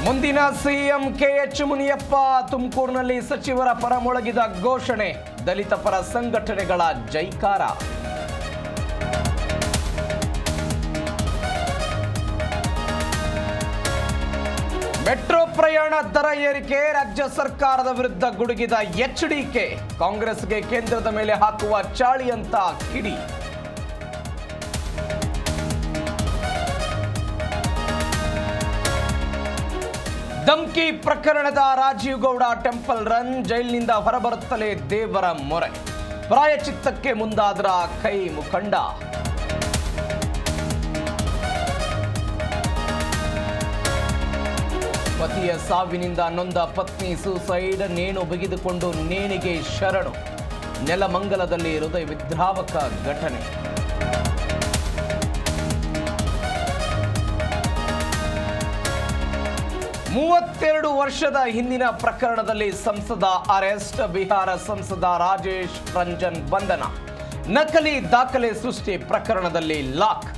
ಮುಂದಿನ CM K H Muniyappa ತುಮಕೂರಿನಲ್ಲಿ ಸಚಿವರ ಪರ ಮೊಳಗಿದ ಘೋಷಣೆ, ದಲಿತ ಪರ ಸಂಘಟನೆಗಳ ಜೈಕಾರ. ಮೆಟ್ರೋ ಪ್ರಯಾಣ ದರ ಏರಿಕೆ, ರಾಜ್ಯ ಸರ್ಕಾರದ ವಿರುದ್ಧ ಗುಡುಗಿದ ಎಚ್ಡಿಕೆ, ಕಾಂಗ್ರೆಸ್ಗೆ ಕೇಂದ್ರದ ಮೇಲೆ ಹಾಕುವ ಚಾಳಿ ಅಂತ ಕಿಡಿ. ಧಮ್ಕಿ ಪ್ರಕರಣದ ರಾಜೀವ್ ಗೌಡ ಟೆಂಪಲ್ ರನ್, ಜೈಲಿನಿಂದ ಹೊರಬರುತ್ತಲೇ ದೇವರ ಮೊರೆ, ಪ್ರಾಯಚಿತ್ತಕ್ಕೆ ಮುಂದಾದ್ರ ಕೈ ಮುಖಂಡ. ಪತಿಯ ಸಾವಿನಿಂದ ನೊಂದ ಪತ್ನಿ ಸೂಸೈಡ್, ನೇಣು ಬಿಗಿದುಕೊಂಡು ನೇಣಿಗೆ ಶರಣು, ನೆಲಮಂಗಲದಲ್ಲಿ ಹೃದಯ ವಿದ್ರಾವಕ ಘಟನೆ. ಮೂವತ್ತೆರಡು ವರ್ಷದ ಹಿಂದಿನ ಪ್ರಕರಣದಲ್ಲಿ ಸಂಸದ ಅರೆಸ್ಟ್, ಬಿಹಾರ ಸಂಸದ ರಾಜೇಶ್ ರಂಜನ್ ಬಂಧನ, ನಕಲಿ ದಾಖಲೆ ಸೃಷ್ಟಿ ಪ್ರಕರಣದಲ್ಲಿ ಲಾಕ್.